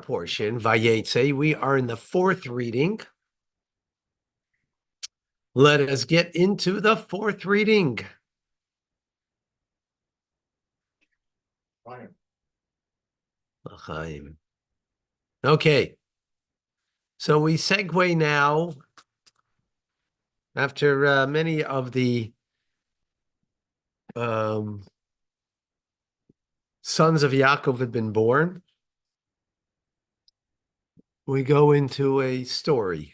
portion, VaYeitei. We are in the fourth reading. Let us get into the fourth reading. Okay, so we segue now after many of the sons of Yaakov had been born. We go into a story.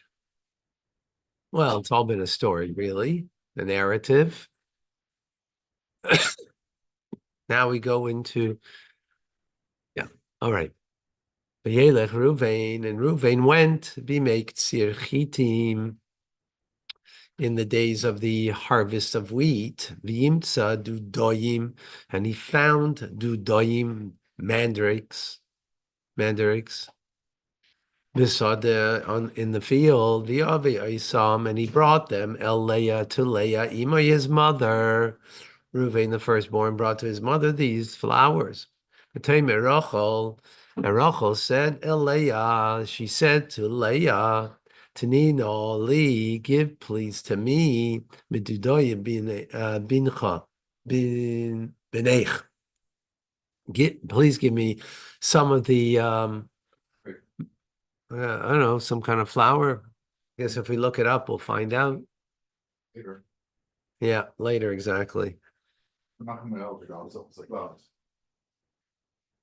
Well, it's all been a story, really, a narrative. Now we go into, all right. VaYelech Ruvain, and Ruvain went to be make tzir chitim in the days of the harvest of wheat. V'yimtza dudoyim, and he found dudoyim, mandrakes. Bisada in the field, V'yavi Isam, and he brought them El Leah to Leah, Ima his mother. Ruvain, the firstborn, brought to his mother these flowers. And Rachel said, Leah, she said to Leah, Tanino li, give please to me, Midudoya bincha, binech. Please give me some of the, I don't know, some kind of flour. I guess if we look it up, we'll find out. Later. Yeah, later, exactly.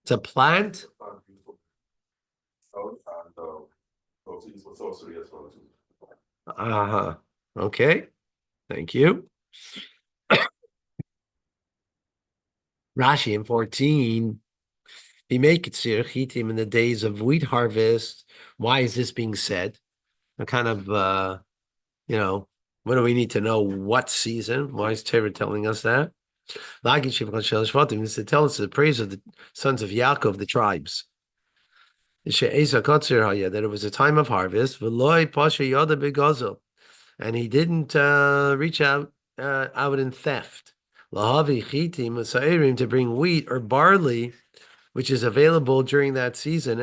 It's a plant? Uh-huh. Okay. Thank you. Rashi in 14. He make it chitim in the days of wheat harvest. Why is this being said? A kind of what do we need to know? What season? Why is Torah telling us that? Is to tell us the praise of the sons of Yaakov, the tribes. That it was a time of harvest, and he didn't reach out in theft. To bring wheat or barley, which is available during that season,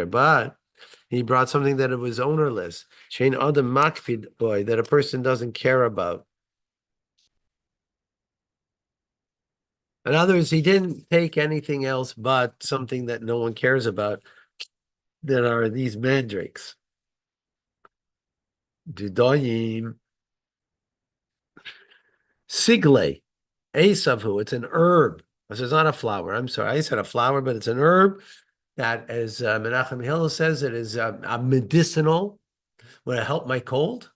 but he brought something that it was ownerless, that a person doesn't care about. In other words, he didn't take anything else but something that no one cares about, that are these mandrakes. Dudoyim. Sigle. Asavhu, it's an herb. This is not a flower. I'm sorry, I said a flower, but it's an herb that, as Menachem Hillel says, it is a medicinal. Would it help my cold?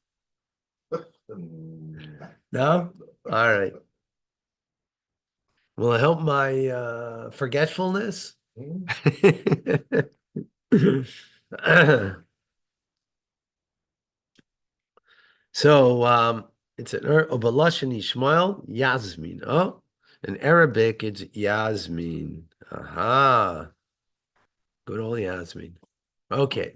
No? All right. Will it help my forgetfulness? So it's an Obalashon Ishmael, Yasmin. Oh, in Arabic, it's Yasmin. Aha. Good old Yasmin. Okay.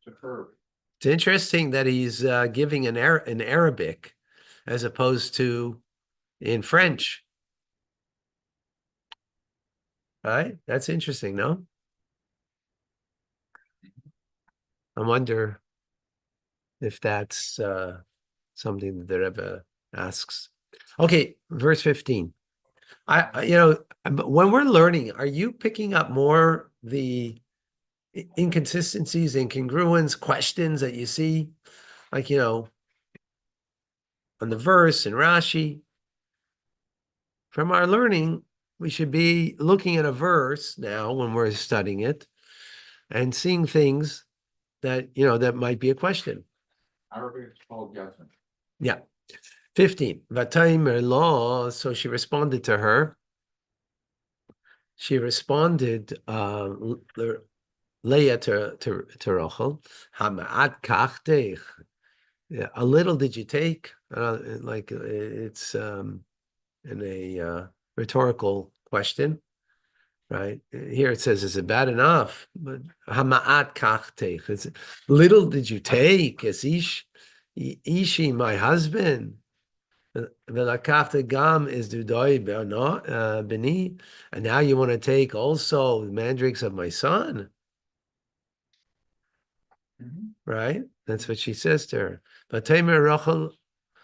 It's interesting that he's giving in Arabic as opposed to in French. Right? That's interesting, no? I wonder if that's something that the Rebbe asks. Okay, verse 15. When we're learning, are you picking up more the inconsistencies, incongruence, questions that you see, like, on the verse and Rashi? From our learning, we should be looking at a verse now when we're studying it and seeing things that, that might be a question. Arabic is called Yasmin. Yeah. 15. Vataimer law. So she responded to her. She responded, Leah to Rachel, Hama'at kachtech. A little did you take? Like it's in a rhetorical question, right? Here it says, is it bad enough? But Hama'at kachtech. It's little did you take, as ishi, my husband. Velakafta gam is dudoi beni, and now you want to take also the mandrakes of my son, right? That's what she says to her. But Tamer Rachel,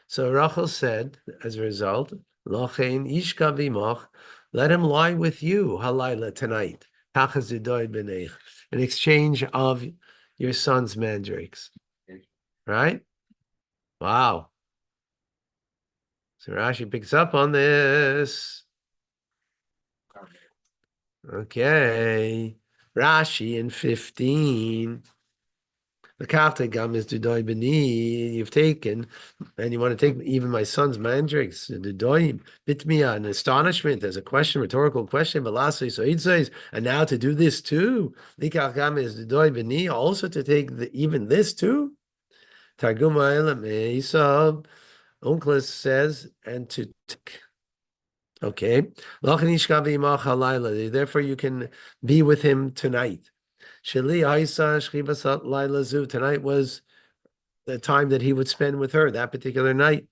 so Rachel said, as a result, Lochein ishka v'moch, let him lie with you halayla tonight, tachas dudoi beneich, in exchange of your son's mandrakes, right? Wow. So Rashi picks up on this. Okay. Rashi in 15. The Kaftagam is Dudoy Beni. You've taken, and you want to take even my son's mandrakes, Dudoyim, Bitmiya, an astonishment. There's a question, rhetorical question. Velasai, so it says, and now to do this too. Likachgam is Dudoy Beni, also to take even this too. Targum Elam Esab, Unclus says, and to take. Okay. Therefore, you can be with him tonight. Tonight was the time that he would spend with her, that particular night.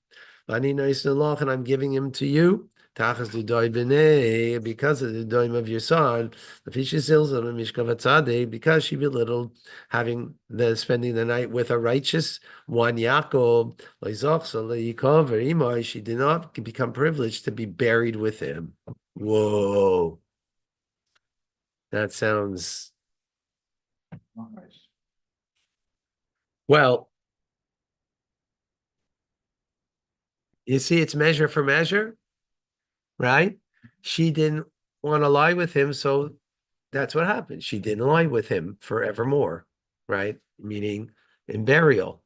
And I'm giving him to you. Because of the doim of your son, because she belittled having spending the night with a righteous one, Yaakov, she did not become privileged to be buried with him. Whoa. That sounds Nice. well. You see, it's measure for measure, right? She didn't want to lie with him, so that's what happened. She didn't lie with him forevermore, right? Meaning in burial,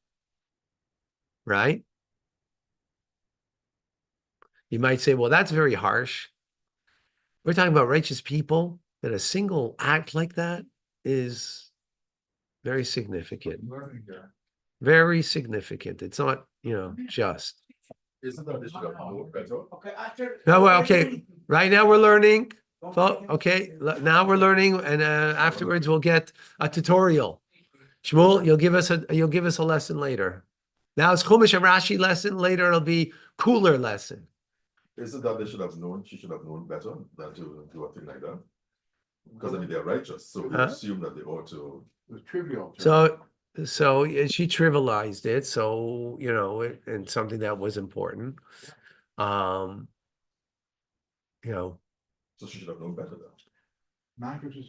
right? You might say, well, that's very harsh. We're talking about righteous people, that a single act like that is very significant. Learning here. Very significant. It's not, just. Isn't that issue of more better? Okay, after. No, well, okay. Right now we're learning. Okay, now we're learning, and afterwards we'll get a tutorial. Shmuel, you'll give us a lesson later. Now it's Chumash and Rashi lesson. Later it'll be cooler lesson. Isn't that she should have known better than to do a thing like that? Because I mean they're righteous, so we assume that they ought to. It was trivial. So she trivialized it. So and something that was important. So she should have known better then.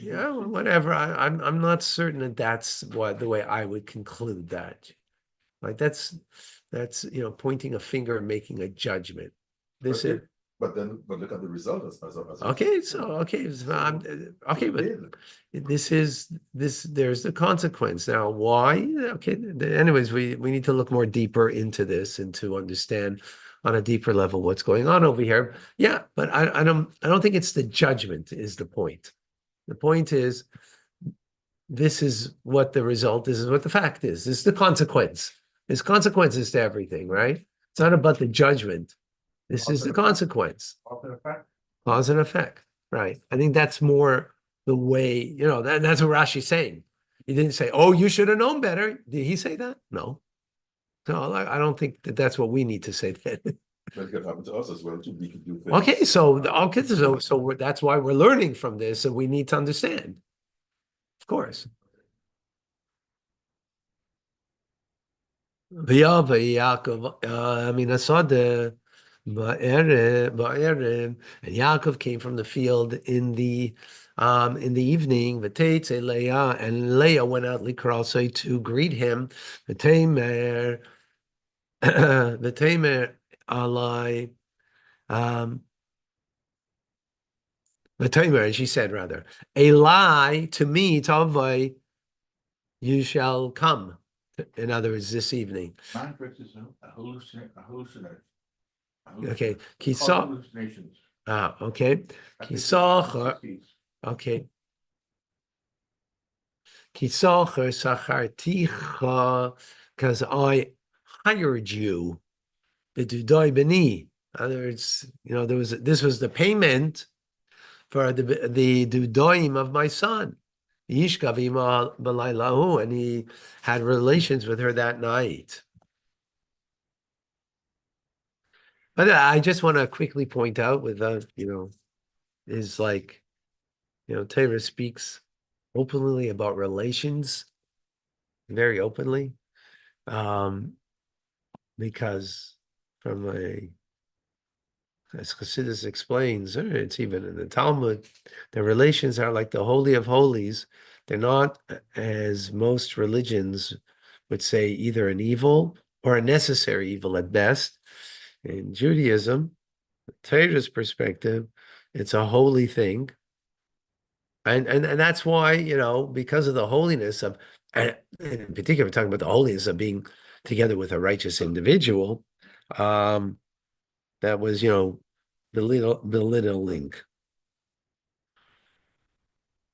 Yeah, well, whatever. I'm not certain that that's the way I would conclude that. Like that's pointing a finger and making a judgment. This is But look at the result as okay. But there's the consequence now. Why? Okay. Anyways, we need to look more deeper into this and to understand on a deeper level what's going on over here. Yeah, but I don't think it's the judgment is the point. The point is, this is what the result, this is what the fact is. This is the consequence. There's consequences to everything, right? It's not about the judgment. This is the consequence. Cause and effect, right? I think that's more the way, that's what Rashi's saying. He didn't say, oh, you should have known better. Did he say that? No. No, I don't think that's what we need to say then. That can happen to us as well too. We can do things. Okay, so that's why we're learning from this, and we need to understand. Of course. Yaakov, I saw the and Yaakov came from the field in the evening. VaYeitei Leah, and Leah went out likrasei to greet him. VaTamer alai. And she said, rather, a lie to me, Tavai, you shall come. In other words, this evening. Mandrake is a hallucination. Okay. Hallucinations. Okay. Okay. Kisacher sacharticha, because I hired you. The dudai beni. In other words, this was the payment for the dudoim of my son. Yishkavima b'laylahu, and he had relations with her that night. But I just want to quickly point out with is like, Torah speaks openly about relations, very openly, because from as Chassidus explains, it's even in the Talmud, the relations are like the Holy of Holies. They're not, as most religions would say, either an evil or a necessary evil at best. In Judaism, Torah's perspective, it's a holy thing. And that's why, because of the holiness of, and in particular, we're talking about the holiness of being together with a righteous individual, that was, belittling.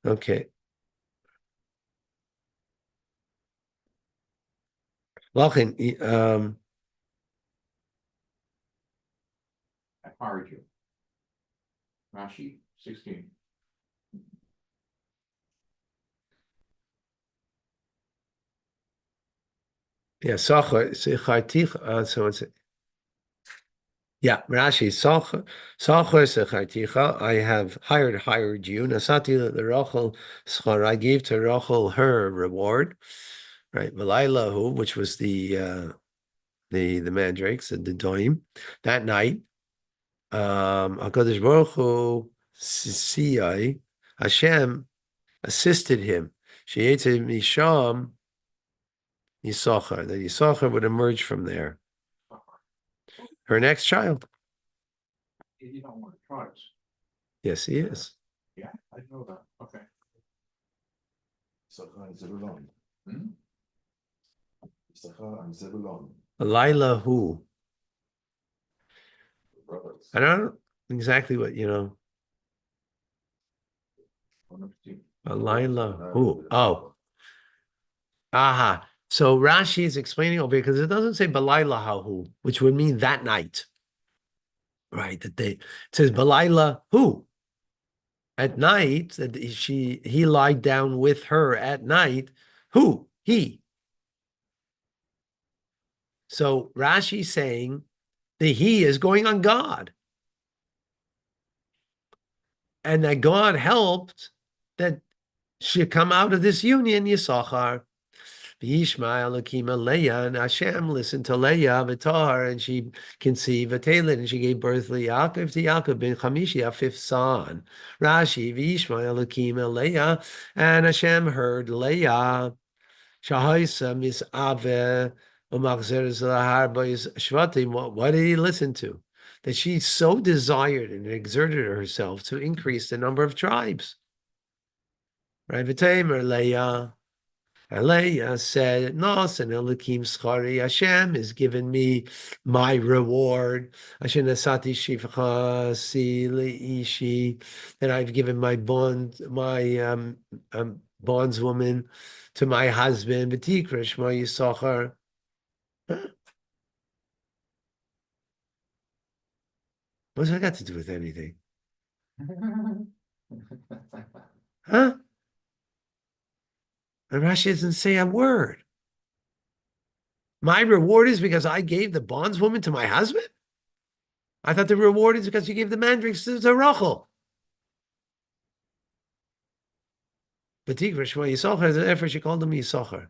Okay. Lachin, I fired you. Rashi 16. yeah, so it's, yeah, Rashi, Sachar secharticha, I have hired you. Nasati the Rachel schar, I gave to Rachel her reward, right? V'laylahu, which was the mandrakes, the doim, that night. HaKadosh Baruch Hu, Siyai, Hashem assisted him. VaYeitei Misham Yisachar, that Yisachar would emerge from there. Her next child. You don't want to try us. Yes, he is. Yeah, I know that. Okay. Issachar and Zebulon. Hmm? Issachar and Zebulon, Laila who? brothers. I don't know exactly what, One of the two. Laila who? Oh, aha. So Rashi is explaining over here because it doesn't say Balayla Hahu, which would mean that night. Right, it says Balayla who? At night, that he lied down with her at night. Who? He. So Rashi's saying the he is going on God. And that God helped that she come out of this union, Yisachar. V'yishma Elokim Leah, and Hashem listened to Leah, Vitar, and she conceived a Talid, and she gave birth to Yaakov ben Chamishi, a fifth son. Rashi, V'yishma Elokim Leah, and Hashem heard Leah. Shahaisa misave umachzeres lahar bois shvatim. What did he listen to? That she so desired and exerted herself to increase the number of tribes. Right? V'tamer Leah. And Leah said, Nos and Elokim schari, Hashem has given me my reward. Hashem nasati shivcha si ishi, that I've given my bondswoman to my husband. V'tikra shma Yisachar. What's that got to do with anything? Huh? And Rashi doesn't say a word. My reward is because I gave the bondswoman to my husband? I thought the reward is because you gave the mandrakes to Rachel. V'tikra shma Yisachar, therefore she called him Yisachar.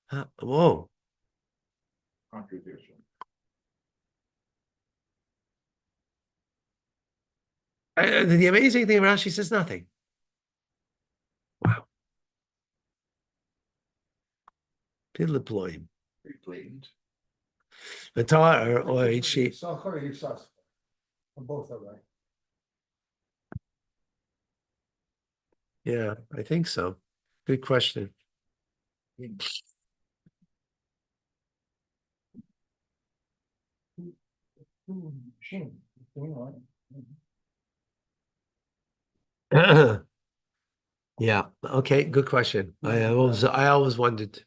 Huh? Whoa. Contradiction. The amazing thing, Rashi says nothing. Wow. Pidliploim. Pretty blatant. The Torah or she. Yisachar or Yisachar? Both are right. Yeah, I think so. Good question. Yeah. Okay. Good question. I always wondered.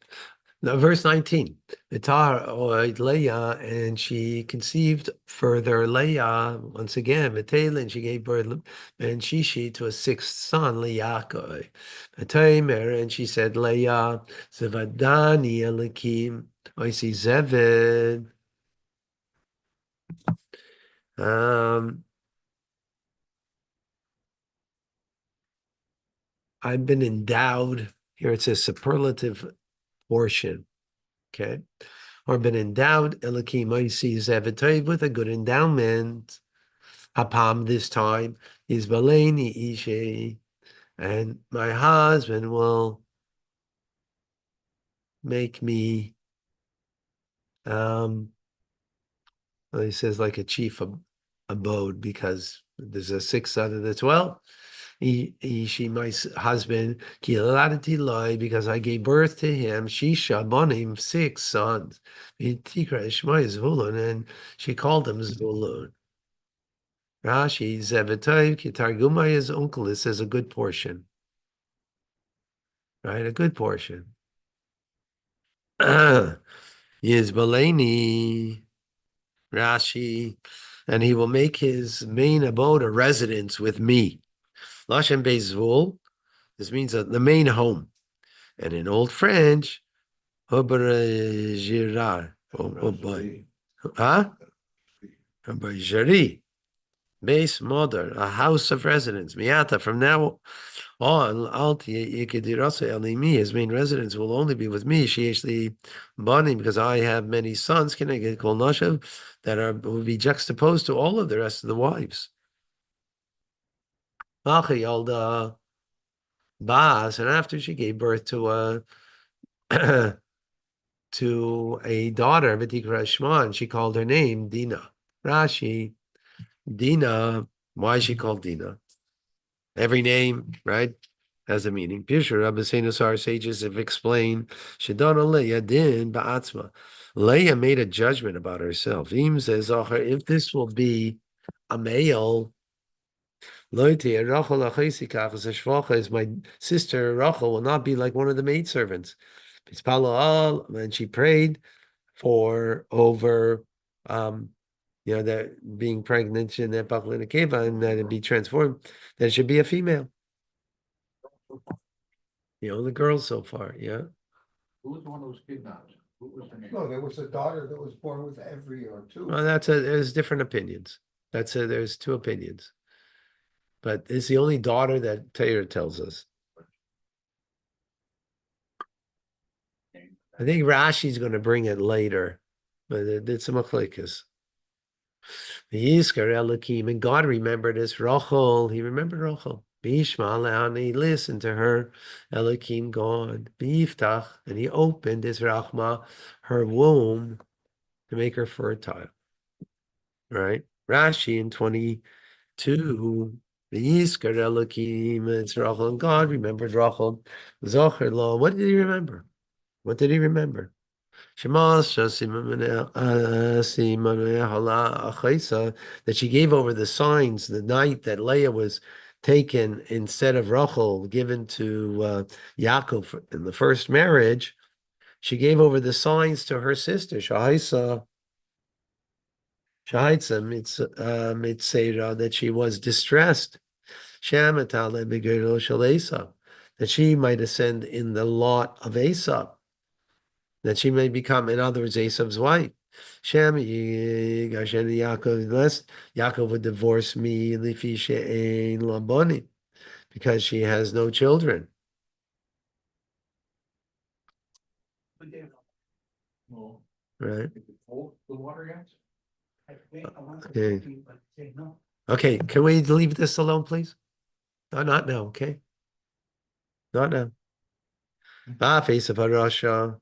Now, verse 19. Vitar oid Leah, and she conceived further Leah once again. V'tela, and she gave birth and Shishi to a sixth son, Leyaakov. V'taimer, and she said, Leah, Zevadani Elikim, Oisi Zeved. I've been endowed, here it says superlative portion, okay? Or been endowed, Elokim Oisi Zevetov, with a good endowment. Hapam this time is Baleni Ishe, and my husband will make me, well, he says like a chief abode, because there's a 6 out of the 12. She, my husband, kiladati loy, because I gave birth to him. Shisha bonim, 6 sons. Tikra Ishmael Zvulun, and she called him Zvulun. Rashi Zevetov Kitarguma, his uncle. It says a good portion, right? A good portion. Yizbaleni, Rashi, and he will make his main abode a residence with me. Lashem Bezvul, this means the main home. And in Old French, Girar, huh? Jari, base mother, a house of residence. Miata, from now on, his main residence will only be with me. She actually bonding, because I have many sons, can I get called Nashav, that will be juxtaposed to all of the rest of the wives. Bas, and after she gave birth to a to a daughter, V'tikra Shema, and she called her name Dina. Rashi, Dina. Why is she called Dina? Every name, right, has a meaning. Pishur Rabbeinu, our sages have explained. Shadana Leah din ba'atzma. Leah made a judgment about herself. Im says, if this will be a male, is my sister Rachel will not be like one of the maidservants. And she prayed for over that being pregnant in that Baklinakeva, and that it be transformed, that it should be a female. The girls so far, yeah. Who was the one who was kidnapped? Who was the name? No, there was a daughter that was born with every or two. Well, there's different opinions. There's 2 opinions. But it's the only daughter that Torah tells us. I think Rashi's going to bring it later, but it's a machlekes. The Yizkar Elokim, and God remembered this Rachel. He remembered Rachel. Bishma, and he listened to her. Elokim God. Biftach, and he opened his Rachma, her womb, to make her fertile. Right? Rashi in 22. The Yizkar Elokim, it's Rachel, and God remembered Rachel. Zocher lo. What did he remember? What did he remember? That she gave over the signs the night that Leah was taken instead of Rachel, given to Yaakov in the first marriage. She gave over the signs to her sister, Shahaisa, Mitzera, that she was distressed. That she might ascend in the lot of Esau, that she may become, in other words, Esau's wife. Yaakov, unless Yaakov would divorce me, because she has no children. No. Right? Did it hold the water yet? Okay. Okay, can we leave this alone, please? No, not now, okay? Not now. Face of Harasha.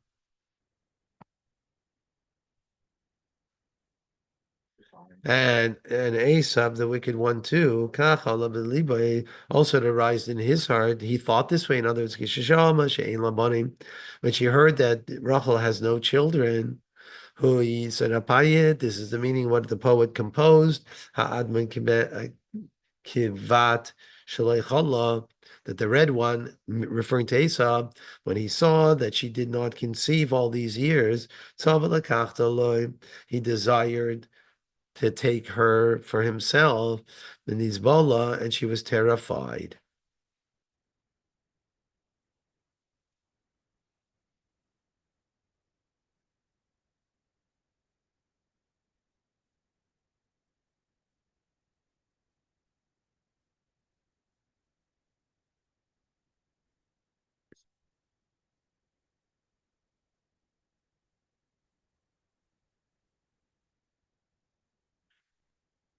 And Asaph, the wicked one too, also it arised in his heart. He thought this way. In other words, when she heard that Rachel has no children, who he said, this is the meaning what the poet composed, kivat that the red one, referring to Esau, when he saw that she did not conceive all these years, he desired to take her for himself, the Nizbola, and she was terrified.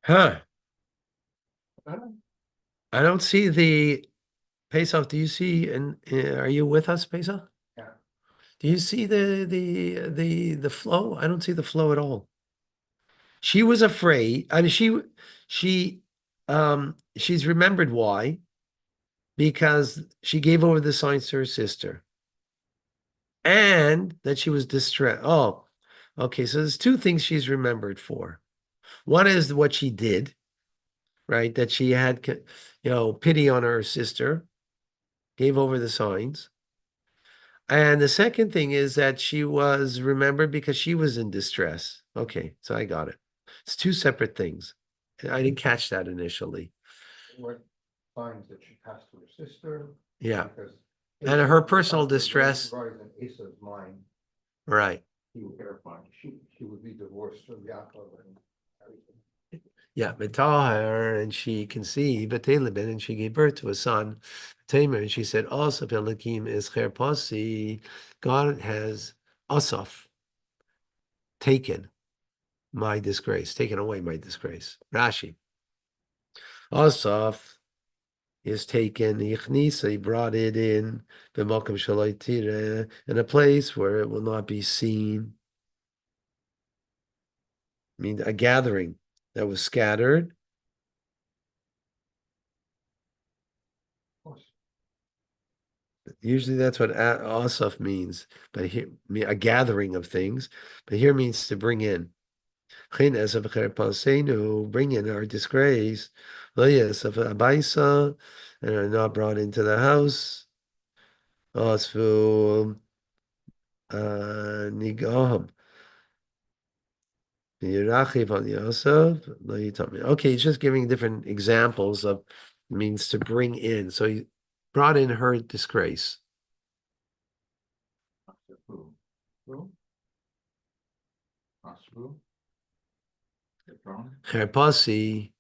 Huh. Huh? I don't see the Pesach. Do you see, and are you with us, Pesach? Yeah. Do you see the flow? I don't see the flow at all. She was afraid. I mean, she's remembered why, because she gave over the signs to her sister, and that she was distressed. Oh, okay. So there's two things she's remembered for. One is what she did, right? That she had, pity on her sister, gave over the signs. And the second thing is that she was remembered because she was in distress. Okay, so I got it. It's two separate things. I didn't catch that initially. What signs that she passed to her sister. Yeah. Because And Esau her was personal probably distress. Right in Esau's mind, Right. he would terrified. She would be divorced from Yaakov and everything. Yeah, Betahar, and she conceived Batelibin, and she gave birth to a son, Tamer, and she said, Asaf Elakim is Cherpasi. God has Asaf taken my disgrace, taken away my disgrace. Rashi. Asaf is taken, Yichnisa, he brought it in, B'malkam Shalai Tire, in a place where it will not be seen. I mean, a gathering that was scattered. Of course. Usually that's what Asaf means, but here, a gathering of things, but here means to bring in. Bring in our disgrace, of Abaisa, and are not brought into the house. Asfu Nigaham. Okay, he's just giving different examples of means to bring in. So he brought in her disgrace. Who? Who? Who? Wrong? Cherpasi,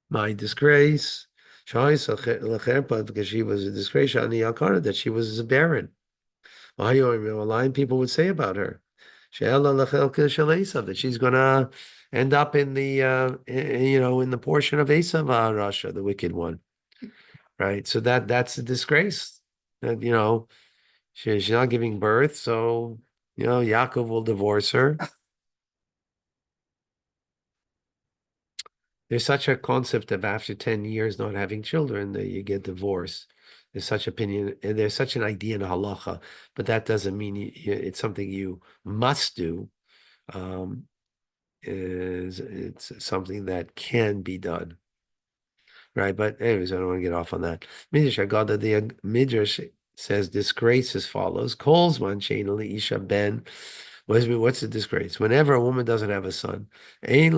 my disgrace. Because she was a disgrace on the Yakara, that she was barren. A line people would say about her. That she's gonna end up in the in the portion of Esav Russia, the wicked one. Right. So that's a disgrace. That she's not giving birth, so Yaakov will divorce her. There's such a concept of after 10 years not having children that you get divorced. There's such opinion, and there's such an idea in halacha, but that doesn't mean it's something you must do. It's something that can be done, right? But anyways, I don't want to get off on that. Midrash Agada, the Midrash says disgrace as follows: Calls man isha ben. What's the disgrace? Whenever a woman doesn't have a son, she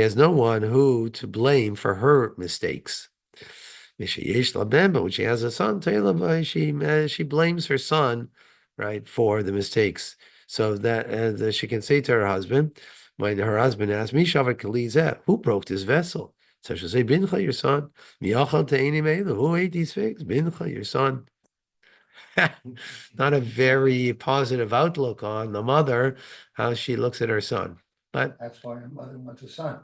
has no one who to blame for her mistakes. But when she has a son, she blames her son, right, for the mistakes. So that she can say to her husband, when her husband asks, who broke this vessel? So she'll say, Bincha, your son. Who ate these figs? Bincha, your son. Not a very positive outlook on the mother, how she looks at her son. But That's why her mother wants a son.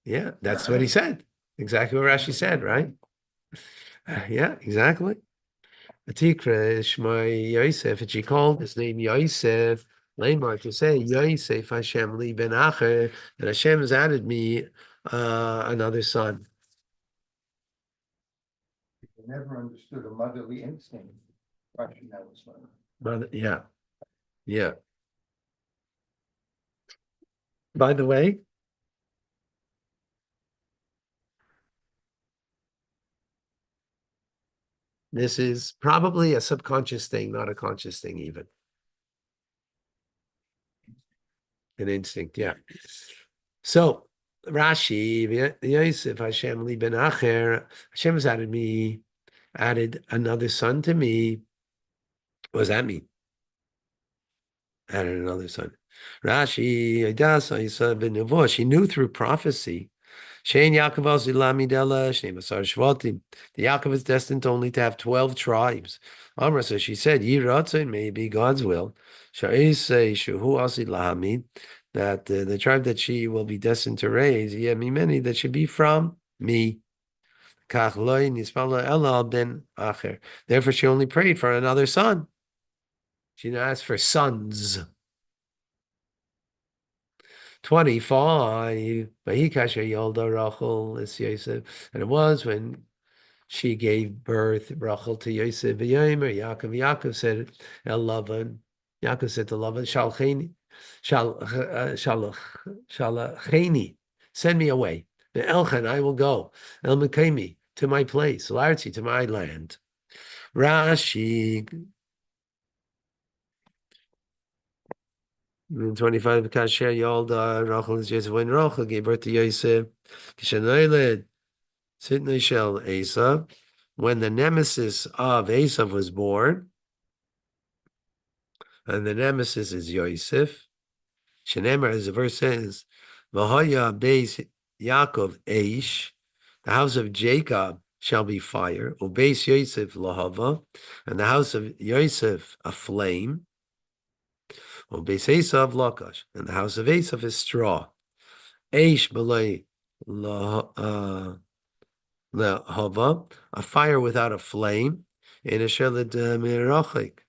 yeah, that's what he said. Exactly what Rashi said, right? Yeah, exactly. Atikra Shmai Yosef, and she called his name Yosef, Lamar, to say Yosef Hashem li ben Acher, and Hashem has added me another son. They never understood a motherly instinct. Rushing that was son. But yeah, yeah. By the way, this is probably a subconscious thing, not a conscious thing, even. An instinct, yeah. So Rashi, Yosef Hashem li ben Acher, Hashem has added another son to me. What does that mean? Added another son. Rashi, she knew through prophecy Shein Yaakov also lamidela shnei masar shvatim. The Yaakov is destined only to have 12 tribes. Amra, so she said, Yi ratzon, may it be God's will. Sha'isei shuhu asi lahamid, that the tribe that she will be destined to raise, many that should be from me. Kach loy nispala ela ben acher. Therefore, she only prayed for another son. She didn't ask for sons. 25. Vayikasha Yolda Rachel is Yosef. And it was when she gave birth, Rachel, to Yosef. V'yomer Yaakov. Yaakov said, El Lavan. Yaakov said to Lavan, Shalacheni, send me away. The Elchan, I will go. El Mekemi, to my place. Larzi, to my land. Rashi, 25, Kasher Yolda, Rachel is Yosef. When Rachel gave birth to Yosef, Kishanoiled, Sidney Shel Esav, when the nemesis of Esav was born, and the nemesis is Yosef, Shenemar, as the verse says, V'haya beis Yaakov Eish, the house of Jacob shall be fire, ubeis Yosef lahava, and the house of Yosef a flame, ubeis Esav lakash, and the house of Esav is straw. Eish b'lei lahava, a fire without a flame, in a sheled mirachik,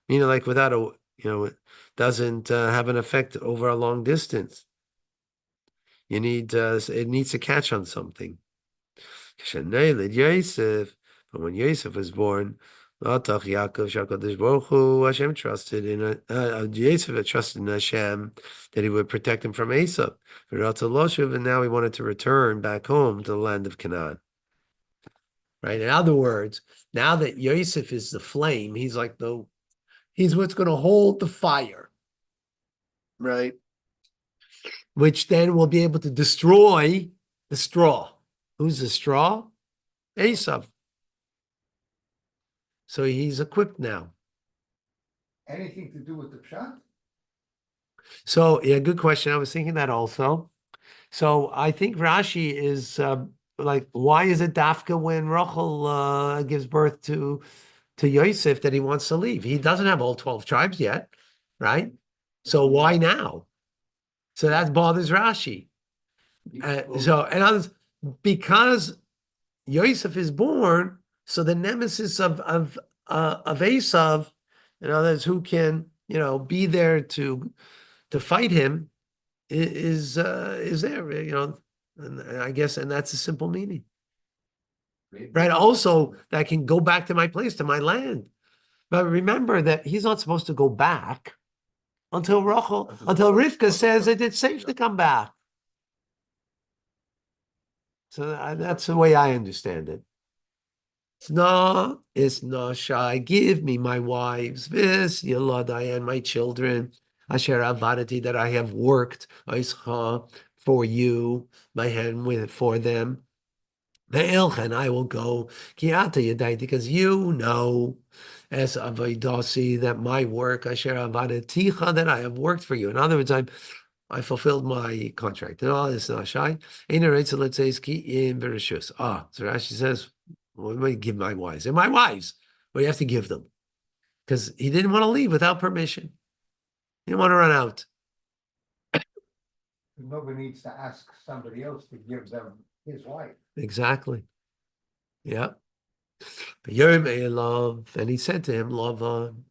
meaning like without a, it doesn't have an effect over a long distance. You need, it needs to catch on something. Yosef, but when Yosef was born, Hashem trusted in Yosef trusted in Hashem that he would protect him from Esav. And now he wanted to return back home to the land of Canaan. Right. In other words, now that Yosef is the flame, he's like he's what's going to hold the fire. Right. Which then will be able to destroy the straw. Who's the straw? Esav. So he's equipped now. Anything to do with the pshat? So, yeah, good question. I was thinking that also. So I think Rashi is like, why is it Dafka when Rachel gives birth to Yosef that he wants to leave? He doesn't have all 12 tribes yet, right? So why now? So that bothers Rashi. So, in others, because Yosef is born, so the nemesis of Esav, and others who can, be there to fight him, is there, and I guess, and that's a simple meaning, right? Also, that can go back to my place, to my land. But remember that he's not supposed to go back until Rivka says that it's safe to come back. So that's the way I understand it. It's not shy. Give me my wives, this Yeladai and my children. Asher avadati, that I have worked for you, my hand for them. And I will go because you know, as avaydasi, that my work asher avadaticha, that I have worked for you. In other words, I fulfilled my contract. And all this not shy. So let's say ki in bereshus. So Rashi says, what do I give my wives? They're my wives. What do you have to give them? Because he didn't want to leave without permission. He didn't want to run out. Nobody needs to ask somebody else to give them his wife. Exactly. Yeah. And he said to him, Lavan,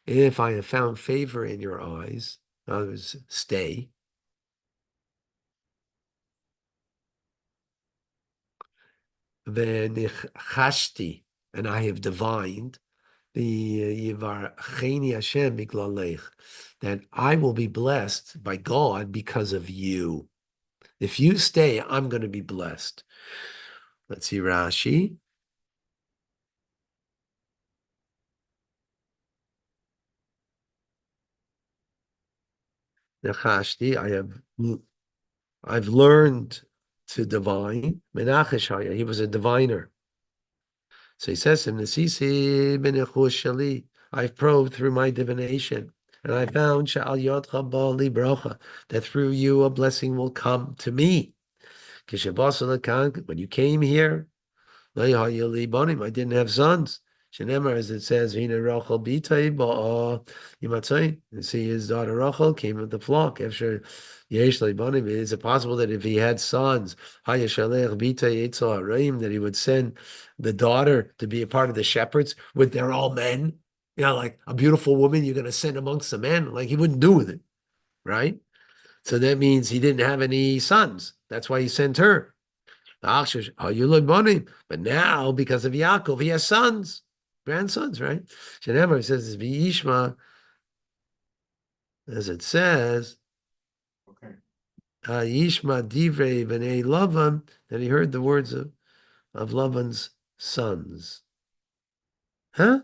if I have found favor in your eyes, in other words, stay. V'nichashti, and I have divined that I will be blessed by God because of you. If you stay, I'm going to be blessed. Let's see Rashi. Nechashti, I've learned to divine. Menacheshaya, he was a diviner. So he says to him, I've probed through my divination. And I found Sha'al Yodcha Ba'ali Brocha, that through you a blessing will come to me. When you came here, I didn't have sons. Shenemar, as it says, Vina Rachel Bitay Ba'a Yimatzai. You see, his daughter Rachel came with the flock. After Yesh Leibanim, is it possible that if he had sons, Hayashalech Bitay Eitzel Haraim, that he would send the daughter to be a part of the shepherds? With they're all men? You know, like a beautiful woman you're going to send amongst the men? Like he wouldn't do with it, right? So that means he didn't have any sons. That's why he sent her. But now, because of Yaakov, he has sons, grandsons, right? Shenemar says, V'yishma, as it says, Okay. Yishma divrei b'nei Lavan, that he heard the words of Lavan's sons. Huh?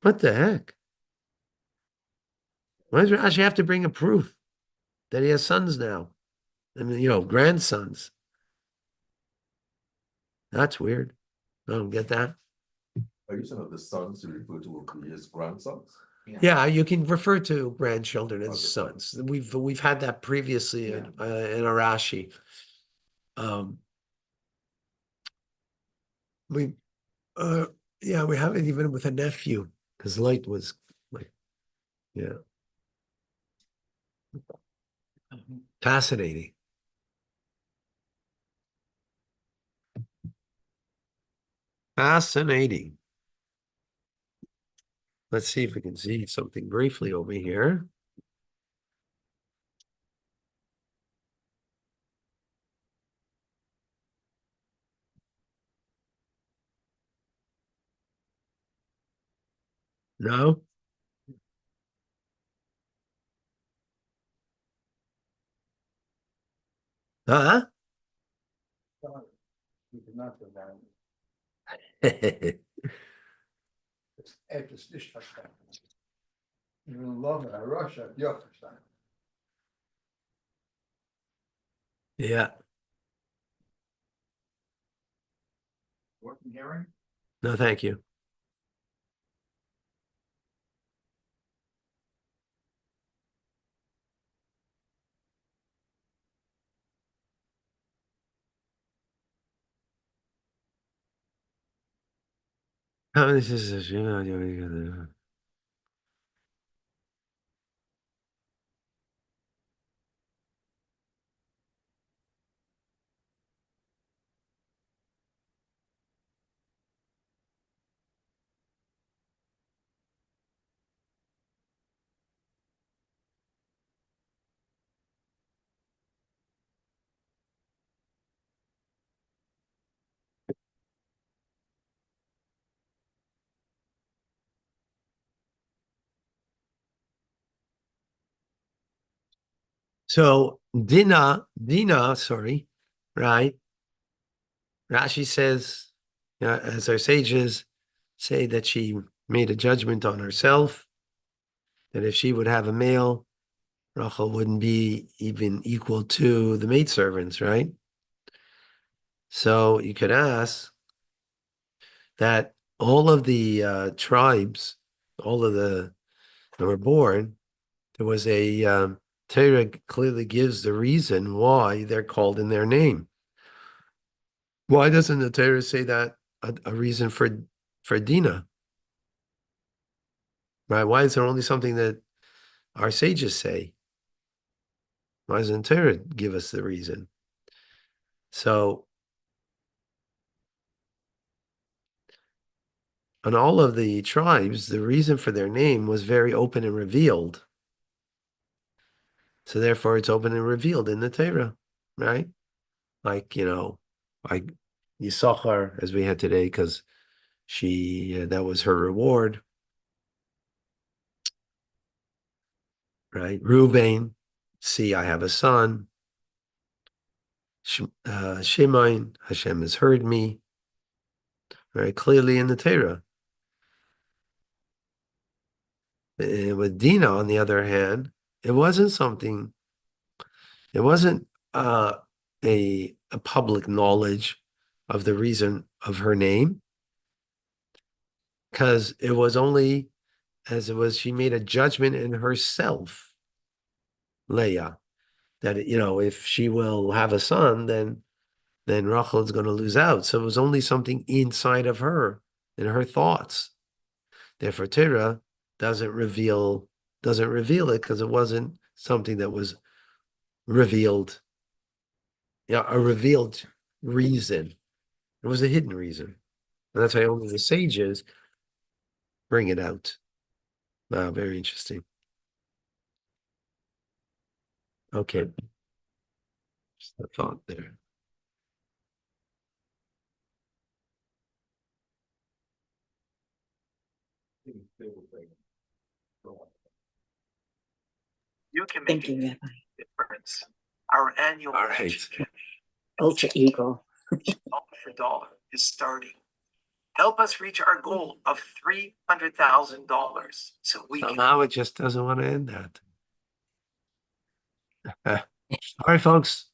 What the heck? Why does Rashi have to bring a proof that he has sons now? I mean, grandsons. That's weird. I don't get that. Are you saying that the sons you refer to will be his grandsons? Yeah, you can refer to grandchildren as Okay. sons. We've had that previously in Arashi. We we have it even with a nephew because Light was like, yeah, fascinating. Fascinating. Let's see if we can see something briefly over here. No? Huh? You cannot do that. It's nicht verstanden. Even longer, Russia, ja verstanden. Yeah. Working hearing? No, thank you. This is, So Dina, sorry, right? Rashi says, as our sages say, that she made a judgment on herself, that if she would have a male, Rachel wouldn't be even equal to the maidservants, right? So you could ask that all of the tribes, all of the that were born, there was a Torah clearly gives the reason why they're called in their name. Why doesn't the Torah say that a reason for Dinah? Right? Why is there only something that our sages say? Why doesn't Torah give us the reason? So on all of the tribes, the reason for their name was very open and revealed. So therefore, it's open and revealed in the Torah, right? Like, like Yisachar, as we had today, because that was her reward, right? Ruvain, see, I have a son. Shimon, Hashem has heard me, right? Clearly in the Torah. With Dinah, on the other hand, it wasn't uh, a public knowledge of the reason of her name, because it was only as it was, she made a judgment in herself, Leah, that, if she will have a son, then Rachel is going to lose out. So it was only something inside of her, in her thoughts. Therefore, Torah doesn't reveal it because it wasn't something that was revealed. Yeah, a revealed reason. It was a hidden reason. And that's why only the sages bring it out. Wow, very interesting. Okay. Just a thought there. You can make Thank you, a Rabbi. difference. Our annual All right. membership, Ultra Eagle. $1 is starting. Help us reach our goal of $300,000 so we can. Somehow it just doesn't want to end that. All right, folks.